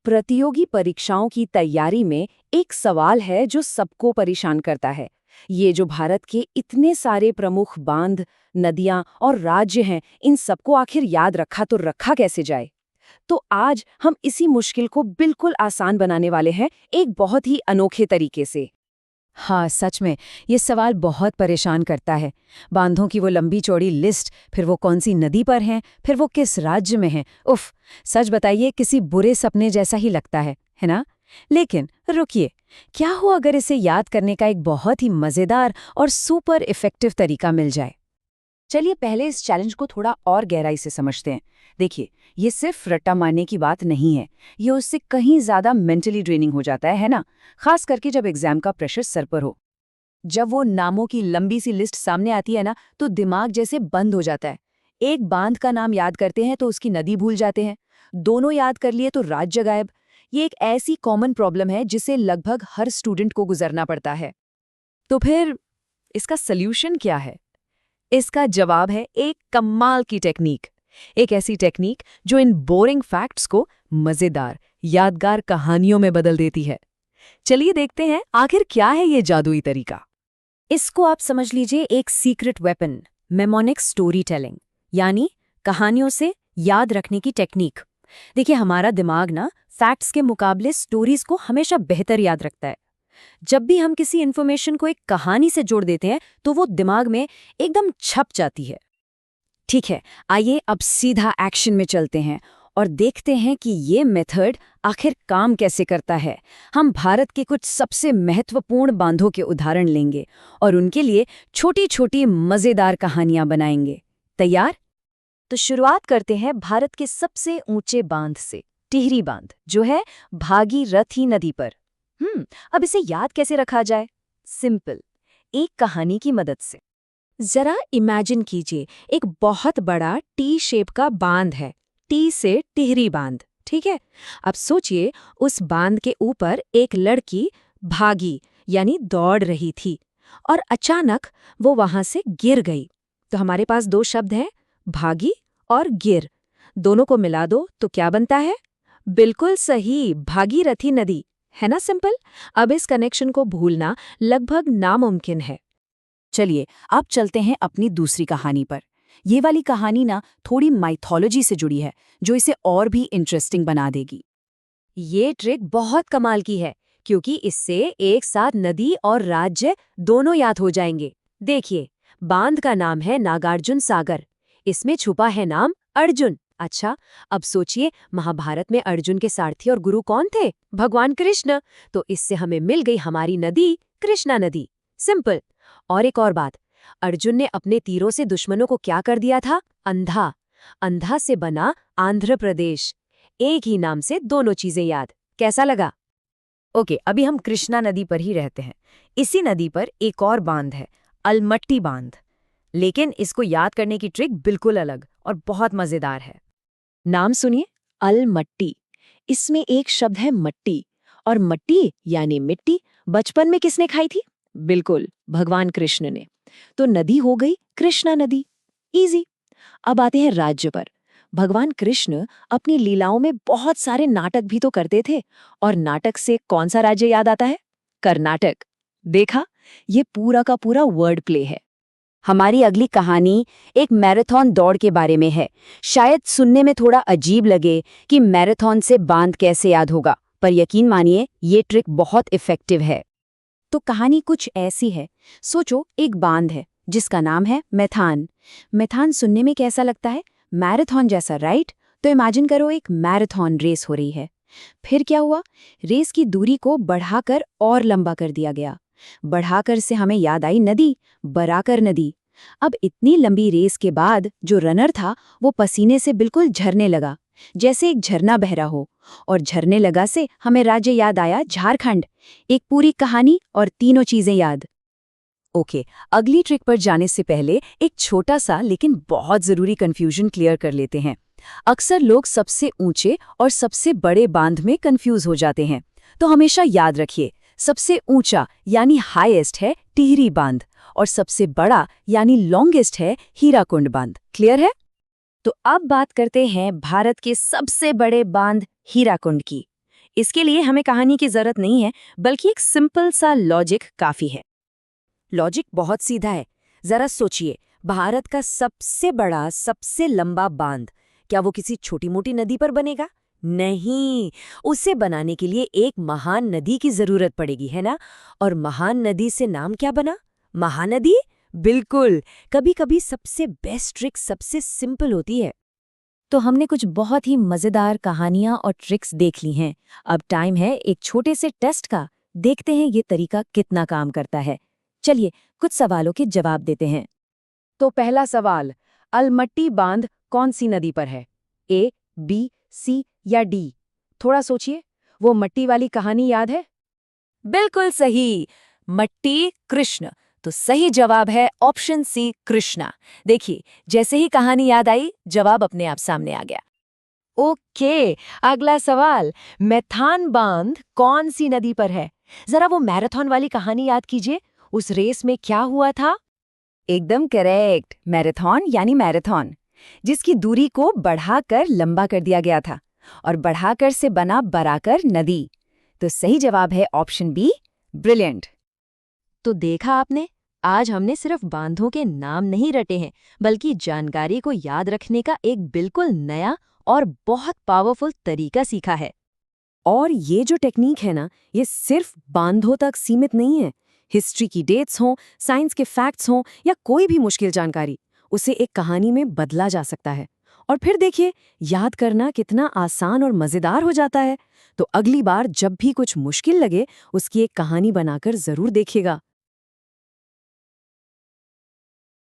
प्रतियोगी परीक्षाओं की तैयारी में एक सवाल है जो सबको परेशान करता है। ये जो भारत के इतने सारे प्रमुख बांध, नदियां और राज्य हैं, इन सबको आखिर याद रखा तो रखा कैसे जाए? तो आज हम इसी मुश्किल को बिल्कुल आसान बनाने वाले हैं, एक बहुत ही अनोखे तरीके से। हाँ, सच में ये सवाल बहुत परेशान करता है। बांधों की वो लंबी चौड़ी लिस्ट, फिर वो कौन सी नदी पर हैं, फिर वो किस राज्य में हैं। उफ, सच बताइए किसी बुरे सपने जैसा ही लगता है ना? लेकिन रुकिए, क्या हो अगर इसे याद करने का एक बहुत ही मज़ेदार और सुपर इफ़ेक्टिव तरीका मिल जाए? चलिए पहले इस चैलेंज को थोड़ा और गहराई से समझते हैं। देखिए, ये सिर्फ रट्टा मारने की बात नहीं है, ये उससे कहीं ज़्यादा मेंटली ड्रेनिंग हो जाता है ना? खास करके जब एग्जाम का प्रेशर सर पर हो। जब वो नामों की लंबी सी लिस्ट सामने आती है ना, तो दिमाग जैसे बंद हो जाता है। एक बांध का नाम याद करते हैं तो उसकी नदी भूल जाते हैं, दोनों याद कर लिए तो राज्य गायब। ये एक ऐसी कॉमन प्रॉब्लम है जिसे लगभग हर स्टूडेंट को गुजरना पड़ता है। तो फिर इसका सल्यूशन क्या है? इसका जवाब है एक कमाल की टेक्निक। एक ऐसी टेक्निक जो इन बोरिंग फैक्ट्स को मजेदार, यादगार कहानियों में बदल देती है। चलिए देखते हैं आखिर क्या है ये जादुई तरीका। इसको आप समझ लीजिए एक secret weapon, mnemonic story telling, यानी कहानियों से याद रखने की टेक्निक। देखिए, हमारा दिमाग ना फैक्ट्स के मुकाबले स्टोरीज को हमेशा बेहतर याद रखता है। जब भी हम किसी इन्फॉर्मेशन को एक कहानी से जोड़ देते हैं तो वो दिमाग में एकदम छप जाती है। ठीक है, आइए अब सीधा एक्शन में चलते हैं और देखते हैं कि ये मेथड आखिर काम कैसे करता है। हम भारत के कुछ सबसे महत्वपूर्ण बांधों के उदाहरण लेंगे और उनके लिए छोटी-छोटी मज़ेदार कहानियां बनाएंगे। तैयार? तो शुरुआत करते हैं भारत के सबसे ऊंचे बांध से, टिहरी बांध, जो है भागीरथी नदी पर। अब इसे याद कैसे रखा जाए? सिंपल, एक कहानी की मदद से। जरा इमेजिन कीजिए, एक बहुत बड़ा टी शेप का बांध है, टी से टिहरी बांध, ठीक है? अब सोचिए, उस बांध के ऊपर एक लड़की भागी यानी दौड़ रही थी और अचानक वो वहां से गिर गई। तो हमारे पास दो शब्द हैं, भागी और गिर। दोनों को मिला दो तो क्या बनता है? बिल्कुल सही, भागीरथी नदी। है ना सिंपल? अब इस कनेक्शन को भूलना लगभग नामुमकिन है। चलिए अब चलते हैं अपनी दूसरी कहानी पर। ये वाली कहानी ना थोड़ी माइथोलॉजी से जुड़ी है, जो इसे और भी इंटरेस्टिंग बना देगी। ये ट्रिक बहुत कमाल की है, क्योंकि इससे एक साथ नदी और राज्य दोनों याद हो जाएंगे। देखिए, बांध का नाम है नागार्जुन सागर, इसमें छुपा है नाम अर्जुन। अच्छा, अब सोचिए, महाभारत में अर्जुन के सारथी और गुरु कौन थे? भगवान कृष्ण। तो इससे हमें मिल गई हमारी नदी, कृष्णा नदी। सिंपल। और एक और बात, अर्जुन ने अपने तीरों से दुश्मनों को क्या कर दिया था? अंधा। अंधा से बना आंध्र प्रदेश। एक ही नाम से दोनों चीजें याद। कैसा लगा? ओके, अभी हम कृष्णा नदी पर ही रहते हैं। इसी नदी पर एक और बांध है, अलमट्टी बांध। लेकिन इसको याद करने की ट्रिक बिल्कुल अलग और बहुत मजेदार है। नाम सुनिए, अलमट्टी। इसमें एक शब्द है मट्टी, और मट्टी यानी मिट्टी बचपन में किसने खाई थी? बिल्कुल, भगवान कृष्ण ने। तो नदी हो गई कृष्णा नदी। इजी। अब आते हैं राज्य पर। भगवान कृष्ण अपनी लीलाओं में बहुत सारे नाटक भी तो करते थे, और नाटक से कौन सा राज्य याद आता है? कर्नाटक। देखा, ये पूरा का पूरा वर्ड प्ले है। हमारी अगली कहानी एक मैराथन दौड़ के बारे में है। शायद सुनने में थोड़ा अजीब लगे कि मैराथन से बांध कैसे याद होगा, पर यकीन मानिए ये ट्रिक बहुत इफेक्टिव है। तो कहानी कुछ ऐसी है। सोचो, एक बांध है जिसका नाम है मैथान। मैथान सुनने में कैसा लगता है? मैराथन जैसा, राइट? तो इमेजिन करो, एक मैराथन रेस हो रही है। फिर क्या हुआ? रेस की दूरी को बढ़ाकर और लंबा कर दिया गया। बढ़ाकर से हमें याद आई नदी, बराकर नदी। अब इतनी लंबी रेस के बाद जो रनर था वो पसीने से बिल्कुल झरने लगा, जैसे एक झरना बह रहा हो। और झरने लगा से हमें राज्य याद आया, झारखंड। एक पूरी कहानी और तीनों चीजें याद। ओके, अगली ट्रिक पर जाने से पहले एक छोटा सा लेकिन बहुत जरूरी कंफ्यूजन क्लियर कर लेते हैं। अक्सर लोग सबसे ऊंचे और सबसे बड़े बांध में कंफ्यूज हो जाते हैं। तो हमेशा याद रखिए, सबसे ऊंचा यानी हाईएस्ट है टिहरी बांध, और सबसे बड़ा यानी लॉन्गेस्ट है हीराकुंड बांध। क्लियर है? तो अब बात करते हैं भारत के सबसे बड़े बांध हीराकुंड की। इसके लिए हमें कहानी की जरूरत नहीं है, बल्कि एक सिंपल सा लॉजिक काफी है। लॉजिक बहुत सीधा है। जरा सोचिए, भारत का सबसे बड़ा, सबसे लंबा बांध, क्या वो किसी छोटी मोटी नदी पर बनेगा? नहीं, उसे बनाने के लिए एक महान नदी की जरूरत पड़ेगी, है ना? और महान नदी से नाम क्या बना? महानदी? बिल्कुल। कभी कभी सबसे बेस्ट ट्रिक सबसे सिंपल होती है। तो हमने कुछ बहुत ही मजेदार कहानियां और ट्रिक्स देख ली हैं। अब टाइम है एक छोटे से टेस्ट का। देखते हैं ये तरीका कितना काम करता है। चलिए कुछ सवालों के जवाब देते हैं। तो पहला सवाल, अलमट्टी बांध कौन सी नदी पर है? ए, बी, सी या डी? थोड़ा सोचिए, वो मट्टी वाली कहानी याद है? बिल्कुल सही, मट्टी कृष्ण। तो सही जवाब है ऑप्शन सी, कृष्णा। देखिए, जैसे ही कहानी याद आई, जवाब अपने आप सामने आ गया। ओके, अगला सवाल, मैथान बांध कौन सी नदी पर है? जरा वो मैराथन वाली कहानी याद कीजिए, उस रेस में क्या हुआ था? एकदम करेक्ट, मैराथन यानी मैराथन, जिसकी दूरी को बढ़ाकर लंबा कर दिया गया था और बढ़ाकर से बना बराकर नदी। तो सही जवाब है ऑप्शन बी, ब्रिलियंट। तो देखा आपने, आज हमने सिर्फ बांधों के नाम नहीं रटे हैं, बल्कि जानकारी को याद रखने का एक बिल्कुल नया और बहुत पावरफुल तरीका सीखा है। और ये जो टेक्निक है ना, ये सिर्फ बांधों तक सीमित नहीं है। हिस्ट्री की डेट्स हों, साइंस के फैक्ट्स हों या कोई भी मुश्किल जानकारी, उसे एक कहानी में बदला जा सकता है। और फिर देखिए, याद करना कितना आसान और मजेदार हो जाता है। तो अगली बार जब भी कुछ मुश्किल लगे, उसकी एक कहानी बनाकर जरूर देखिएगा।